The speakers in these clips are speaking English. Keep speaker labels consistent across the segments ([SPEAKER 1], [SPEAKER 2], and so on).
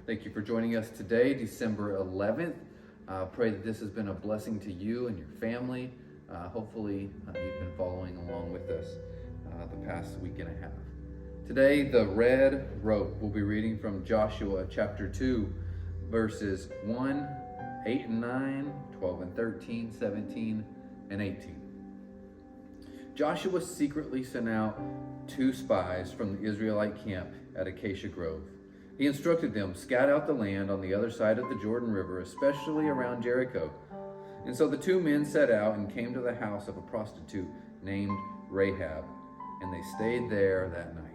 [SPEAKER 1] Thank you for joining us today, December 11th. Pray that this has been a blessing to you and your family. Hopefully, you've been following along with us the past week and a half. Today, the red rope. We'll be reading from Joshua chapter 2, verses 1, 8 and 9, 12 and 13, 17 and 18. Joshua secretly sent out 2 spies from the Israelite camp at Acacia Grove. He instructed them, scout out the land on the other side of the Jordan River, especially around Jericho. And so the 2 men set out and came to the house of a prostitute named Rahab, and they stayed there that night.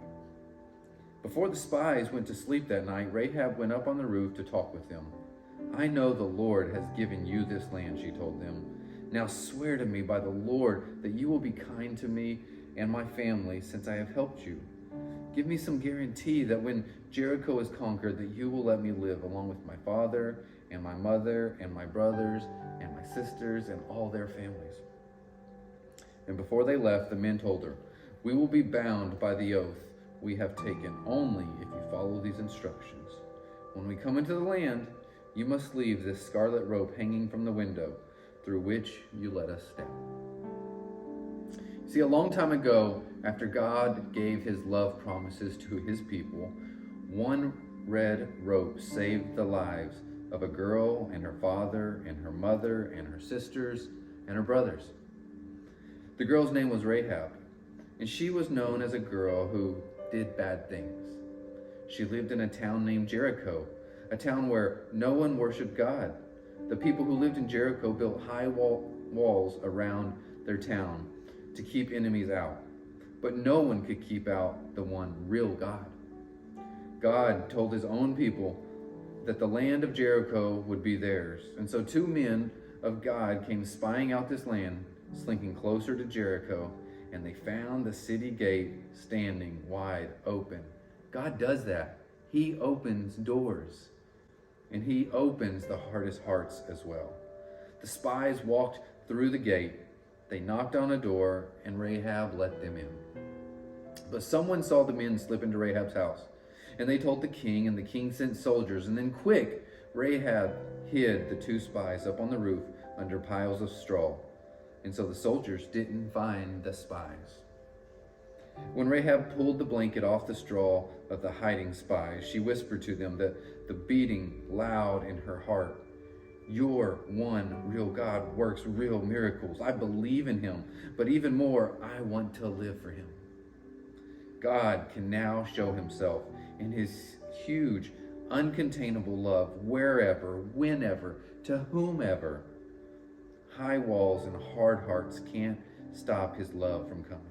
[SPEAKER 1] Before the spies went to sleep that night, Rahab went up on the roof to talk with them. I know the Lord has given you this land, she told them. Now swear to me by the Lord that you will be kind to me and my family since I have helped you. Give me some guarantee that when Jericho is conquered, that you will let me live along with my father and my mother and my brothers and my sisters and all their families. And before they left, the men told her, we will be bound by the oath we have taken only if you follow these instructions. When we come into the land, you must leave this scarlet rope hanging from the window through which you let us step. See, a long time ago, after God gave his love promises to his people, one red rope saved the lives of a girl and her father and her mother and her sisters and her brothers. The girl's name was Rahab, and she was known as a girl who did bad things. She lived in a town named Jericho, a town where no one worshiped God. The people who lived in Jericho built high walls around their town to keep enemies out. But no one could keep out the one real God. God told his own people that the land of Jericho would be theirs. And so 2 men of God came spying out this land, slinking closer to Jericho, and they found the city gate standing wide open. God does that. He opens doors, and he opens the hardest hearts as well. The spies walked through the gate. They knocked on a door, and Rahab let them in. But someone saw the men slip into Rahab's house, and they told the king, and the king sent soldiers. And then quick, Rahab hid the 2 spies up on the roof under piles of straw. And so the soldiers didn't find the spies. When Rahab pulled the blanket off the straw of the hiding spies, she whispered to them, the beating loud in her heart, your one real God works real miracles. I believe in him, but even more, I want to live for him. God can now show himself in his huge, uncontainable love wherever, whenever, to whomever. High walls and hard hearts can't stop his love from coming.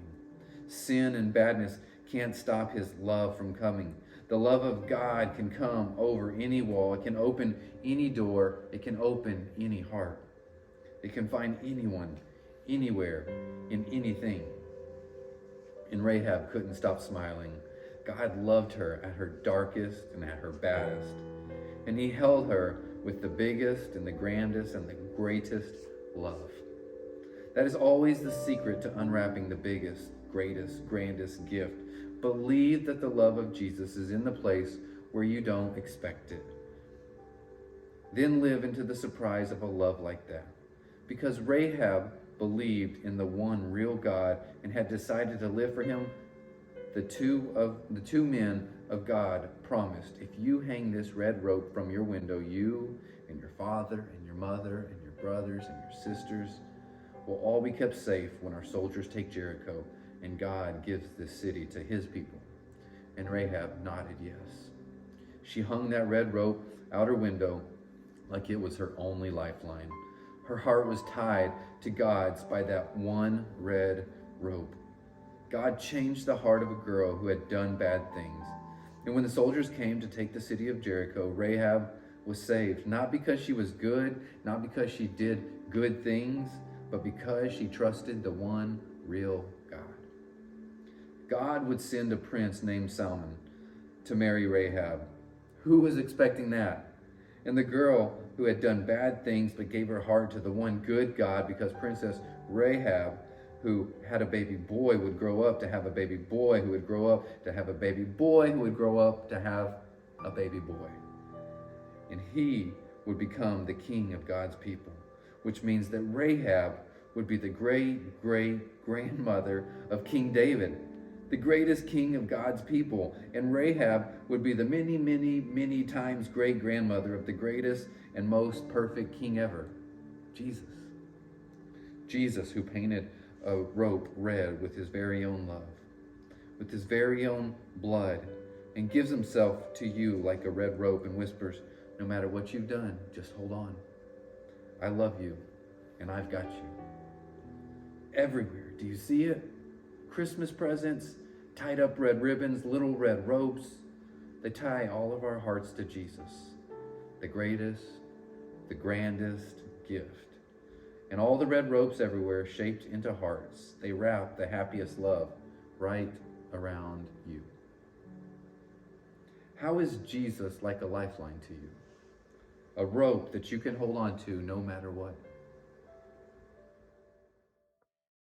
[SPEAKER 1] Sin and badness can't stop his love from coming. The love of God can come over any wall. It can open any door. It can open any heart. It can find anyone, anywhere, in anything. And Rahab couldn't stop smiling. God loved her at her darkest and at her baddest. And he held her with the biggest and the grandest and the greatest love. That is always the secret to unwrapping the biggest, greatest, grandest gift. Believe that the love of Jesus is in the place where you don't expect it. Then live into the surprise of a love like that. Because Rahab believed in the one real God and had decided to live for him, the two men of God promised, if you hang this red rope from your window, you and your father and your mother and your brothers and your sisters will all be kept safe when our soldiers take Jericho and God gives this city to his people. And Rahab nodded yes. She hung that red rope out her window like it was her only lifeline. Her heart was tied to God's by that one red rope. God changed the heart of a girl who had done bad things. And when the soldiers came to take the city of Jericho, Rahab was saved, not because she was good, not because she did good things, but because she trusted the one real God. God would send a prince named Salmon to marry Rahab. Who was expecting that? And the girl who had done bad things but gave her heart to the one good God, because Princess Rahab, who had a baby boy, would grow up to have a baby boy, who would grow up to have a baby boy, who would grow up to have a baby boy. and he would become the king of God's people, which means that Rahab would be the great-great-grandmother of King David, the greatest king of God's people. And Rahab would be the many, many, many times great-grandmother of the greatest and most perfect king ever, Jesus. Jesus, who painted a rope red with his very own love, with his very own blood, and gives himself to you like a red rope and whispers, no matter what you've done, just hold on. I love you, and I've got you. Everywhere. Do you see it? Christmas presents, tied up red ribbons, little red ropes. They tie all of our hearts to Jesus, the greatest, the grandest gift. And all the red ropes everywhere shaped into hearts. They wrap the happiest love right around you. How is Jesus like a lifeline to you? A rope that you can hold on to no matter what.